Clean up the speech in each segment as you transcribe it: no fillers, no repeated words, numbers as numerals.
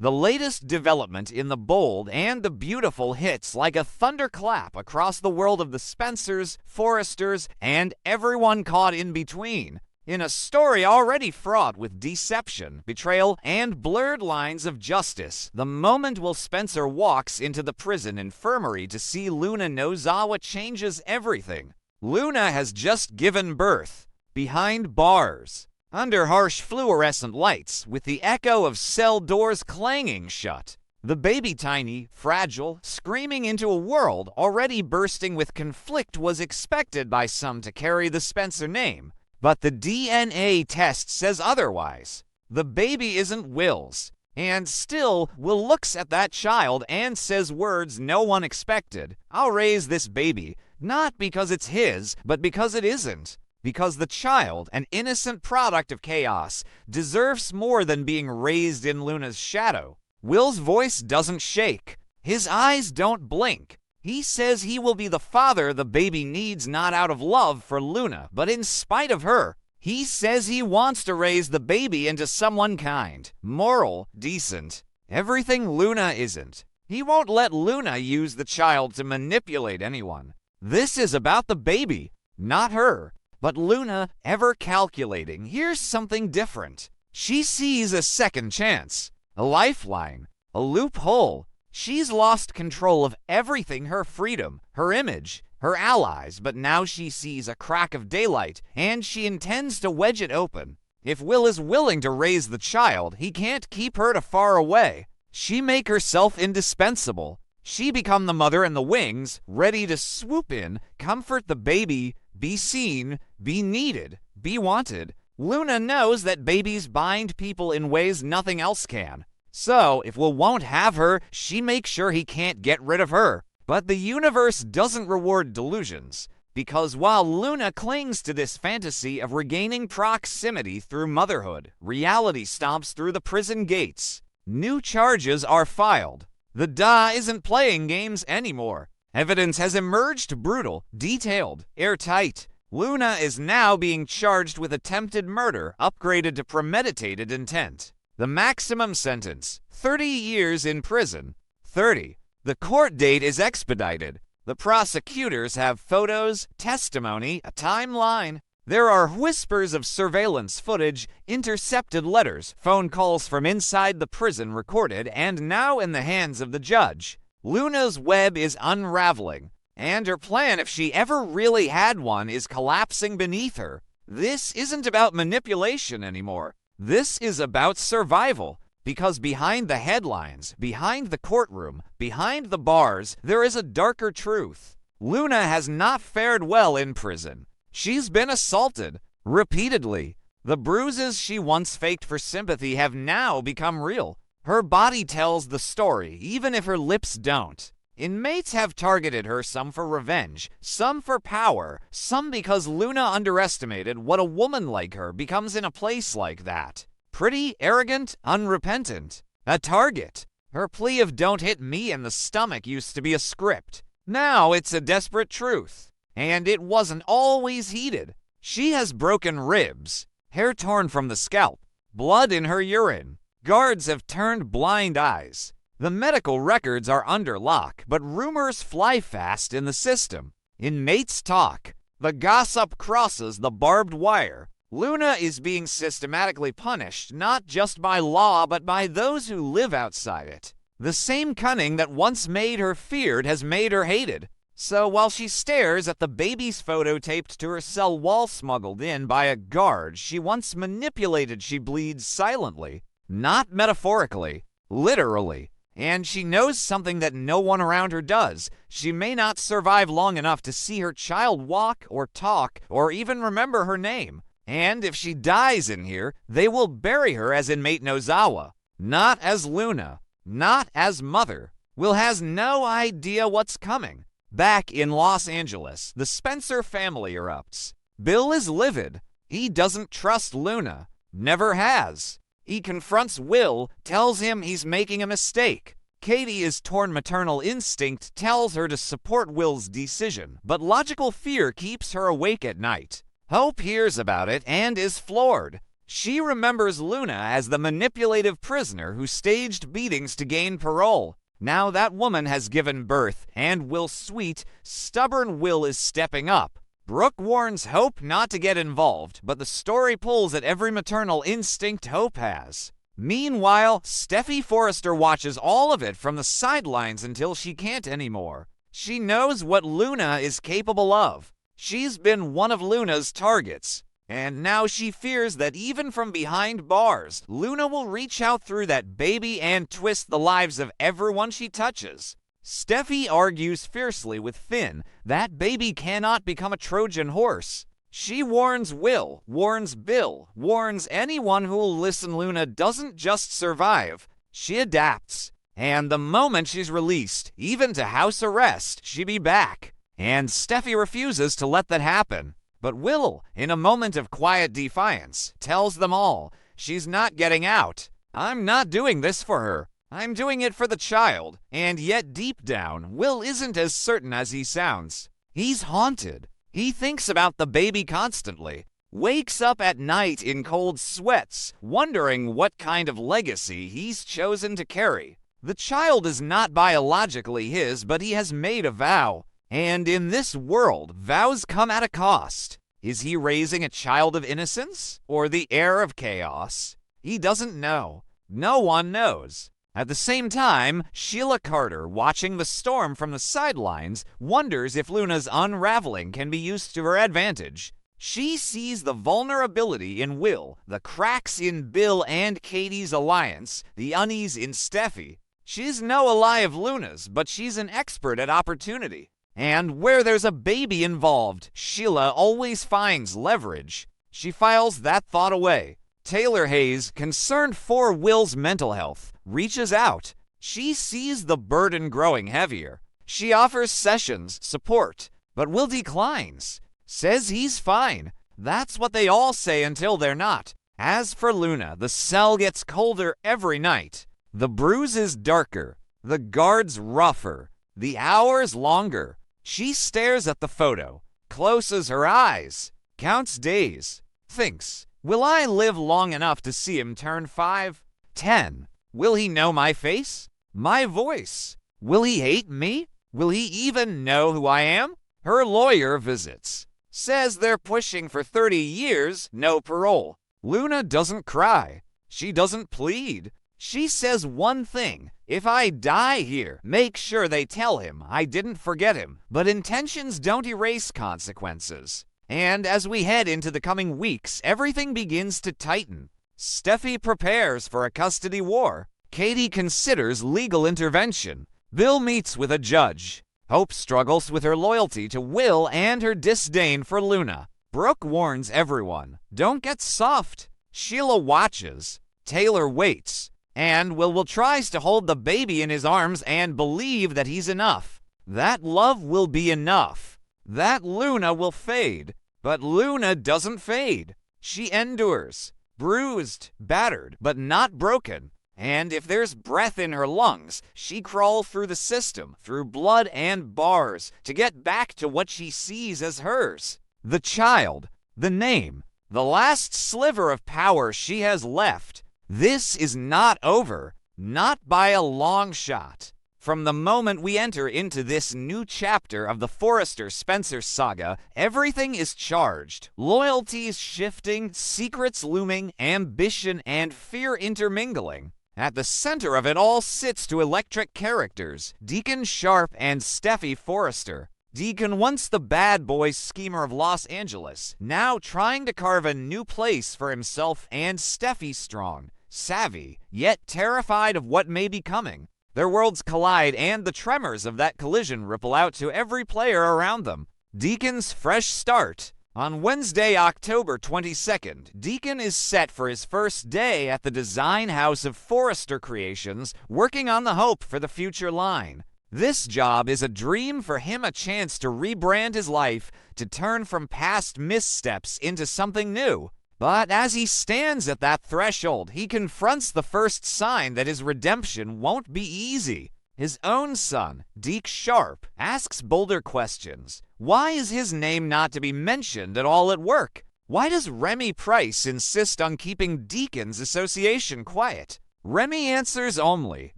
The latest development in the bold and the beautiful hits like a thunderclap across the world of the Spencers, Forresters, and everyone caught in between. In a story already fraught with deception, betrayal, and blurred lines of justice, the moment Will Spencer walks into the prison infirmary to see Luna Nozawa changes everything. Luna has just given birth, behind bars, under harsh fluorescent lights, with the echo of cell doors clanging shut. The baby tiny, fragile, screaming into a world already bursting with conflict was expected by some to carry the Spencer name. But the DNA test says otherwise. The baby isn't Will's. And still, Will looks at that child and says words no one expected. I'll raise this baby, not because it's his, but because it isn't. Because the child, an innocent product of chaos, deserves more than being raised in Luna's shadow. Will's voice doesn't shake. His eyes don't blink. He says he will be the father the baby needs, not out of love for Luna, but in spite of her. He says he wants to raise the baby into someone kind, moral, decent. Everything Luna isn't. He won't let Luna use the child to manipulate anyone. This is about the baby, not her. But Luna, ever calculating, here's something different. She sees a second chance, a lifeline, a loophole. She's lost control of everything, her freedom, her image, her allies, but now she sees a crack of daylight, and she intends to wedge it open. If Will is willing to raise the child, he can't keep her too far away. She make herself indispensable. She become the mother in the wings, ready to swoop in, comfort the baby, be seen, be needed, be wanted. Luna knows that babies bind people in ways nothing else can. So, if Will won't have her, she makes sure he can't get rid of her. But the universe doesn't reward delusions, because while Luna clings to this fantasy of regaining proximity through motherhood, reality stomps through the prison gates. New charges are filed. The DA isn't playing games anymore. Evidence has emerged brutal, detailed, airtight. Luna is now being charged with attempted murder, upgraded to premeditated intent. The maximum sentence, 30 years in prison. 30. The court date is expedited. The prosecutors have photos, testimony, a timeline. There are whispers of surveillance footage, intercepted letters, phone calls from inside the prison recorded and now in the hands of the judge. Luna's web is unraveling, and her plan, if she ever really had one, is collapsing beneath her. This isn't about manipulation anymore. This is about survival, because behind the headlines, behind the courtroom, behind the bars, there is a darker truth. Luna has not fared well in prison. She's been assaulted, repeatedly. The bruises she once faked for sympathy have now become real. Her body tells the story, even if her lips don't. Inmates have targeted her, some for revenge, some for power, some because Luna underestimated what a woman like her becomes in a place like that. Pretty, arrogant, unrepentant. A target. Her plea of "don't hit me in the stomach" used to be a script. Now it's a desperate truth. And it wasn't always heated. She has broken ribs, hair torn from the scalp, blood in her urine. Guards have turned blind eyes. The medical records are under lock, but rumors fly fast in the system. Inmates talk. The gossip crosses the barbed wire. Luna is being systematically punished, not just by law, but by those who live outside it. The same cunning that once made her feared has made her hated. So while she stares at the baby's photo taped to her cell wall smuggled in by a guard she once manipulated, she bleeds silently. Not metaphorically, literally. And she knows something that no one around her does. She may not survive long enough to see her child walk or talk or even remember her name. And if she dies in here, they will bury her as inmate Nozawa. Not as Luna. Not as mother. Will has no idea what's coming. Back in Los Angeles, the Spencer family erupts. Bill is livid. He doesn't trust Luna. Never has. He confronts Will, tells him he's making a mistake. Katie, his torn maternal instinct, tells her to support Will's decision, but logical fear keeps her awake at night. Hope hears about it and is floored. She remembers Luna as the manipulative prisoner who staged beatings to gain parole. Now that woman has given birth, and Will's sweet, stubborn Will is stepping up. Brooke warns Hope not to get involved, but the story pulls at every maternal instinct Hope has. Meanwhile, Steffi Forrester watches all of it from the sidelines until she can't anymore. She knows what Luna is capable of. She's been one of Luna's targets. And now she fears that even from behind bars, Luna will reach out through that baby and twist the lives of everyone she touches. Steffi argues fiercely with Finn that baby cannot become a Trojan horse. She warns Will, warns Bill, warns anyone who will listen. Luna doesn't just survive, she adapts. And the moment she's released, even to house arrest, she be back. And Steffi refuses to let that happen. But Will, in a moment of quiet defiance, tells them all she's not getting out. I'm not doing this for her. I'm doing it for the child. And yet deep down, Will isn't as certain as he sounds. He's haunted. He thinks about the baby constantly. Wakes up at night in cold sweats, wondering what kind of legacy he's chosen to carry. The child is not biologically his, but he has made a vow. And in this world, vows come at a cost. Is he raising a child of innocence or the heir of chaos? He doesn't know. No one knows. At the same time, Sheila Carter, watching the storm from the sidelines, wonders if Luna's unraveling can be used to her advantage. She sees the vulnerability in Will, the cracks in Bill and Katie's alliance, the unease in Steffi. She's no ally of Luna's, but she's an expert at opportunity. And where there's a baby involved, Sheila always finds leverage. She files that thought away. Taylor Hayes, concerned for Will's mental health, reaches out. She sees the burden growing heavier. She offers sessions, support, but Will declines. Says he's fine. That's what they all say until they're not. As for Luna, the cell gets colder every night. The bruise is darker, the guards rougher, the hours longer. She stares at the photo, closes her eyes, counts days, thinks, will I live long enough to see him turn 5, 10? Will he know my face? My voice? Will he hate me? Will he even know who I am? Her lawyer visits. Says they're pushing for 30 years, no parole. Luna doesn't cry. She doesn't plead. She says one thing. If I die here, make sure they tell him I didn't forget him. But intentions don't erase consequences. And as we head into the coming weeks, everything begins to tighten. Steffi prepares for a custody war. Katie considers legal intervention. Bill meets with a judge. Hope struggles with her loyalty to Will and her disdain for Luna. Brooke warns everyone, don't get soft. Sheila watches. Taylor waits. And Will tries to hold the baby in his arms and believe that he's enough. That love will be enough. That Luna will fade. But Luna doesn't fade. She endures. Bruised, battered, but not broken. And if there's breath in her lungs, she crawls through the system, through blood and bars, to get back to what she sees as hers. The child, the name, the last sliver of power she has left. This is not over, not by a long shot. From the moment we enter into this new chapter of the Forrester-Spencer saga, everything is charged. Loyalties shifting, secrets looming, ambition and fear intermingling. At the center of it all sits two electric characters, Deacon Sharp and Steffi Forrester. Deacon, once the bad boy schemer of Los Angeles, now trying to carve a new place for himself, and Steffi strong, savvy, yet terrified of what may be coming. Their worlds collide, and the tremors of that collision ripple out to every player around them. Deacon's fresh start. On Wednesday, October 22nd, Deacon is set for his first day at the design house of Forrester Creations, working on the Hope for the Future line. This job is a dream for him, a chance to rebrand his life, to turn from past missteps into something new. But as he stands at that threshold, he confronts the first sign that his redemption won't be easy. His own son, Deke Sharp, asks bolder questions. Why is his name not to be mentioned at all at work? Why does Remy Price insist on keeping Deacon's association quiet? Remy answers only,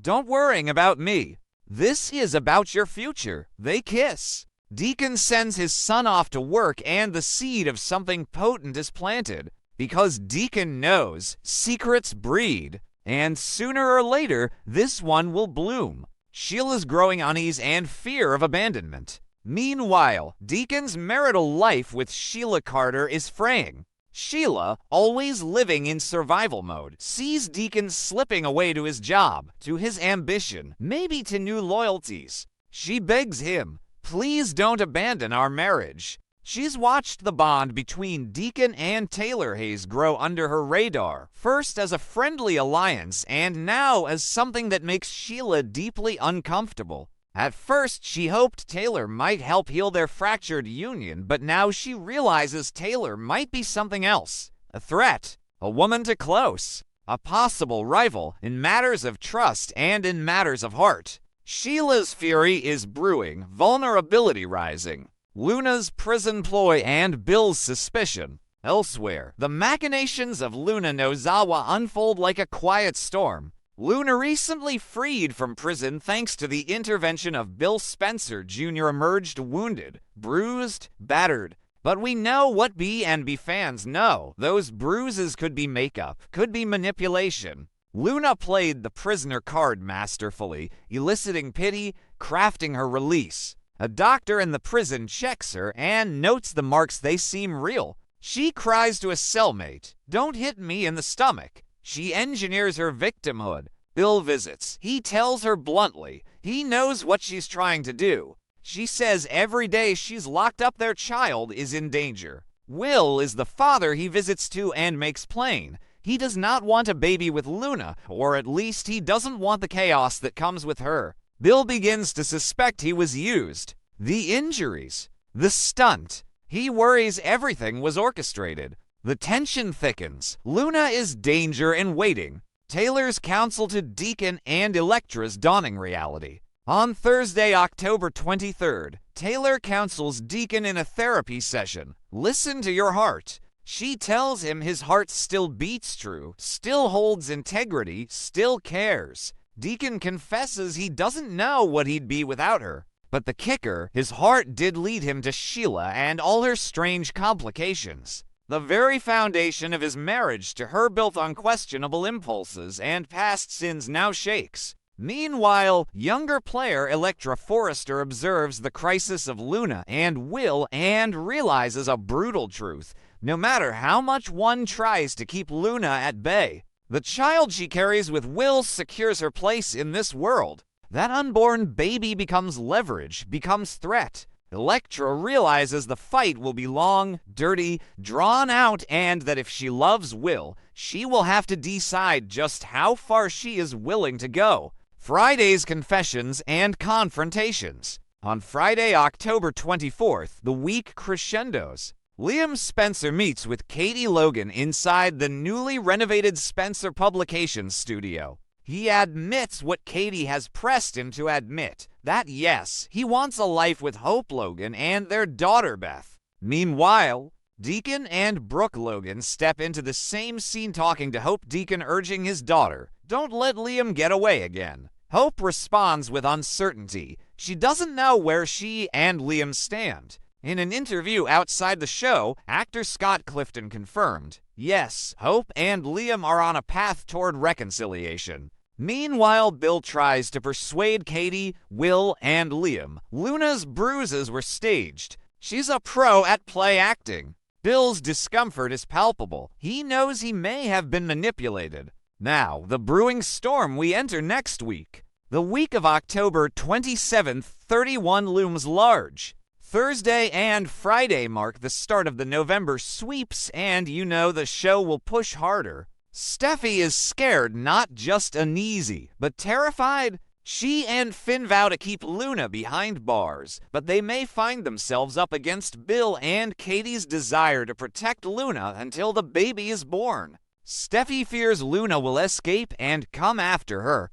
"Don't worry about me. This is about your future." They kiss. Deacon sends his son off to work and the seed of something potent is planted. Because Deacon knows secrets breed, and sooner or later, this one will bloom. Sheila's growing unease and fear of abandonment. Meanwhile, Deacon's marital life with Sheila Carter is fraying. Sheila, always living in survival mode, sees Deacon slipping away to his job, to his ambition, maybe to new loyalties. She begs him, "Please don't abandon our marriage." She's watched the bond between Deacon and Taylor Hayes grow under her radar, first as a friendly alliance and now as something that makes Sheila deeply uncomfortable. At first, she hoped Taylor might help heal their fractured union, but now she realizes Taylor might be something else. A threat, a woman to close, a possible rival in matters of trust and in matters of heart. Sheila's fury is brewing, vulnerability rising. Luna's prison ploy and Bill's suspicion. Elsewhere, the machinations of Luna Nozawa unfold like a quiet storm. Luna, recently freed from prison thanks to the intervention of Bill Spencer Jr., emerged wounded, bruised, battered. But we know what B&B fans know. Those bruises could be makeup, could be manipulation. Luna played the prisoner card masterfully, eliciting pity, crafting her release. A doctor in the prison checks her and notes the marks. They seem real. She cries to a cellmate, "Don't hit me in the stomach." She engineers her victimhood. Bill visits. He tells her bluntly. He knows what she's trying to do. She says every day she's locked up their child is in danger. Will is the father he visits to and makes plain. He does not want a baby with Luna, or at least he doesn't want the chaos that comes with her. Bill begins to suspect he was used. The injuries, the stunt. He worries everything was orchestrated. The tension thickens. Luna is danger in waiting. Taylor's counsel to Deacon and Elektra's dawning reality. On Thursday, October 23rd, Taylor counsels Deacon in a therapy session. Listen to your heart. She tells him his heart still beats true, still holds integrity, still cares. Deacon confesses he doesn't know what he'd be without her. But the kicker, his heart did lead him to Sheila and all her strange complications. The very foundation of his marriage to her, built on questionable impulses and past sins, now shakes. Meanwhile, younger player Elektra Forrester observes the crisis of Luna and Will and realizes a brutal truth. No matter how much one tries to keep Luna at bay, the child she carries with Will secures her place in this world. That unborn baby becomes leverage, becomes threat. Elektra realizes the fight will be long, dirty, drawn out, and that if she loves Will, she will have to decide just how far she is willing to go. Friday's confessions and confrontations. On Friday, October 24th, the week crescendos. Liam Spencer meets with Katie Logan inside the newly renovated Spencer Publications studio. He admits what Katie has pressed him to admit, that yes, he wants a life with Hope Logan and their daughter Beth. Meanwhile, Deacon and Brooke Logan step into the same scene talking to Hope Deacon, urging his daughter, "Don't let Liam get away again." Hope responds with uncertainty. She doesn't know where she and Liam stand. In an interview outside the show, actor Scott Clifton confirmed, yes, Hope and Liam are on a path toward reconciliation. Meanwhile, Bill tries to persuade Katie, Will, and Liam. Luna's bruises were staged. She's a pro at play acting. Bill's discomfort is palpable. He knows he may have been manipulated. Now, the brewing storm we enter next week. The week of October 27th, 31 looms large. Thursday and Friday mark the start of the November sweeps, and you know the show will push harder. Steffi is scared, not just uneasy, but terrified. She and Finn vow to keep Luna behind bars, but they may find themselves up against Bill and Katie's desire to protect Luna until the baby is born. Steffi fears Luna will escape and come after her.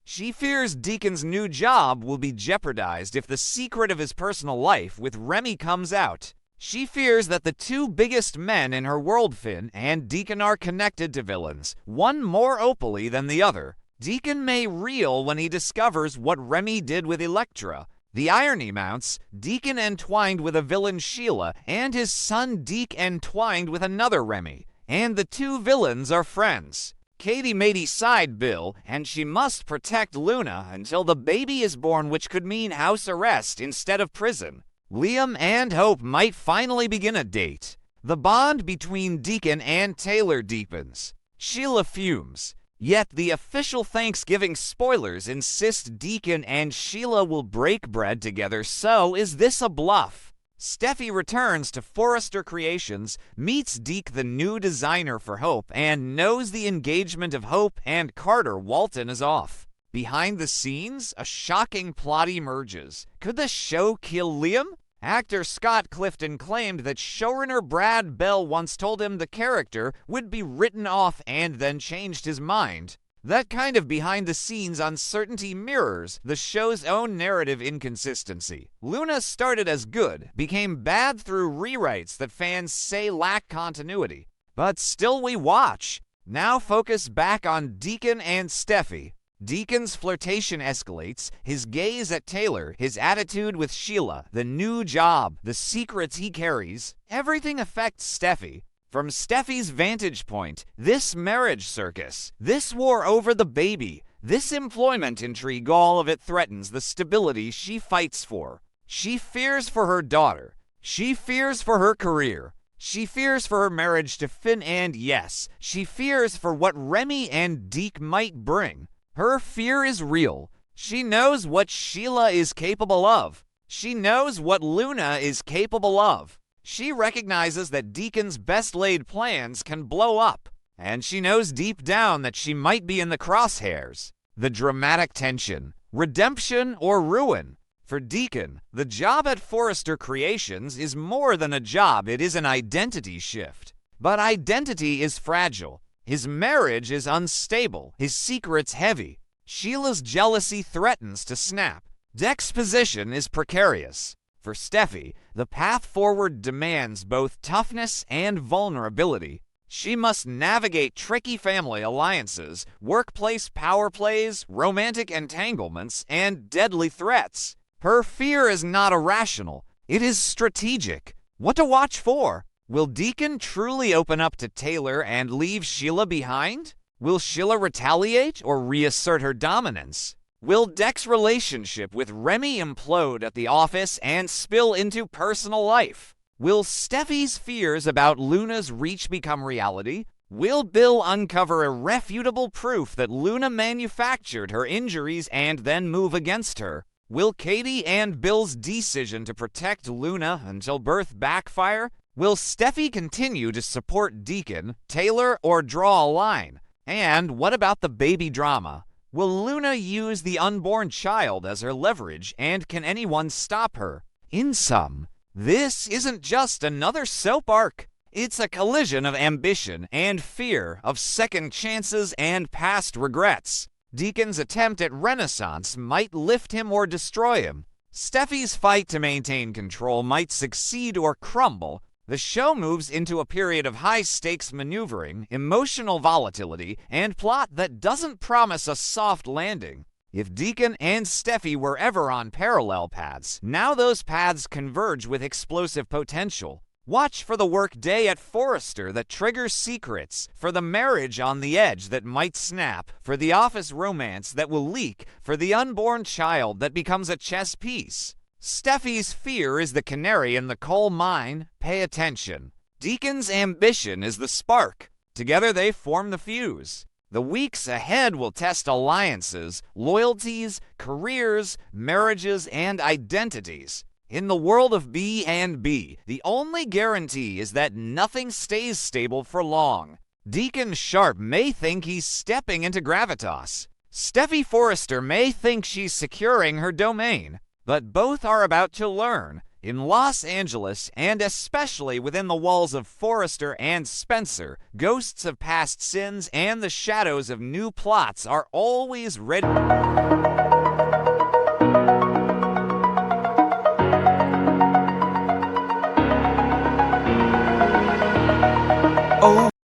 She fears Deacon's new job will be jeopardized if the secret of his personal life with Remy comes out. She fears that the two biggest men in her world, Finn and Deacon, are connected to villains, one more openly than the other. Deacon may reel when he discovers what Remy did with Elektra. The irony mounts, Deacon entwined with a villain, Sheila, and his son Deke entwined with another Remy, and the two villains are friends. Katie may decide Bill, and she must protect Luna until the baby is born, which could mean house arrest instead of prison. Liam and Hope might finally begin a date. The bond between Deacon and Taylor deepens. Sheila fumes. Yet the official Thanksgiving spoilers insist Deacon and Sheila will break bread together, so is this a bluff? Steffi returns to Forrester Creations, meets Deke, the new designer for Hope, and knows the engagement of Hope and Carter Walton is off. Behind the scenes, a shocking plot emerges. Could the show kill Liam? Actor Scott Clifton claimed that showrunner Brad Bell once told him the character would be written off and then changed his mind. That kind of behind-the-scenes uncertainty mirrors the show's own narrative inconsistency. Luna started as good, became bad through rewrites that fans say lack continuity. But still we watch. Now focus back on Deacon and Steffi. Deacon's flirtation escalates, his gaze at Taylor, his attitude with Sheila, the new job, the secrets he carries. Everything affects Steffi. From Steffi's vantage point, this marriage circus, this war over the baby, this employment intrigue, all of it threatens the stability she fights for. She fears for her daughter. She fears for her career. She fears for her marriage to Finn, and yes, she fears for what Remy and Deke might bring. Her fear is real. She knows what Sheila is capable of. She knows what Luna is capable of. She recognizes that Deacon's best-laid plans can blow up, and she knows deep down that she might be in the crosshairs. The dramatic tension, redemption or ruin. For Deacon, the job at Forrester Creations is more than a job, it is an identity shift. But identity is fragile. His marriage is unstable, his secret's heavy. Sheila's jealousy threatens to snap. Deck's position is precarious. For Steffi, the path forward demands both toughness and vulnerability. She must navigate tricky family alliances, workplace power plays, romantic entanglements, and deadly threats. Her fear is not irrational, it is strategic. What to watch for? Will Deacon truly open up to Taylor and leave Sheila behind? Will Sheila retaliate or reassert her dominance? Will Deck's relationship with Remy implode at the office and spill into personal life? Will Steffi's fears about Luna's reach become reality? Will Bill uncover irrefutable proof that Luna manufactured her injuries and then move against her? Will Katie and Bill's decision to protect Luna until birth backfire? Will Steffi continue to support Deacon, Taylor, or draw a line? And what about the baby drama? Will Luna use the unborn child as her leverage, and can anyone stop her? In sum, this isn't just another soap arc. It's a collision of ambition and fear, of second chances and past regrets. Deacon's attempt at renaissance might lift him or destroy him. Steffi's fight to maintain control might succeed or crumble. The show moves into a period of high-stakes maneuvering, emotional volatility, and plot that doesn't promise a soft landing. If Deacon and Steffi were ever on parallel paths, now those paths converge with explosive potential. Watch for the workday at Forrester that triggers secrets, for the marriage on the edge that might snap, for the office romance that will leak, for the unborn child that becomes a chess piece. Steffi's fear is the canary in the coal mine. Pay attention. Deacon's ambition is the spark. Together they form the fuse. The weeks ahead will test alliances, loyalties, careers, marriages, and identities. In the world of B&B, the only guarantee is that nothing stays stable for long. Deacon Sharp may think he's stepping into gravitas. Steffi Forrester may think she's securing her domain. But both are about to learn. In Los Angeles, and especially within the walls of Forrester and Spencer, ghosts of past sins and the shadows of new plots are always ready.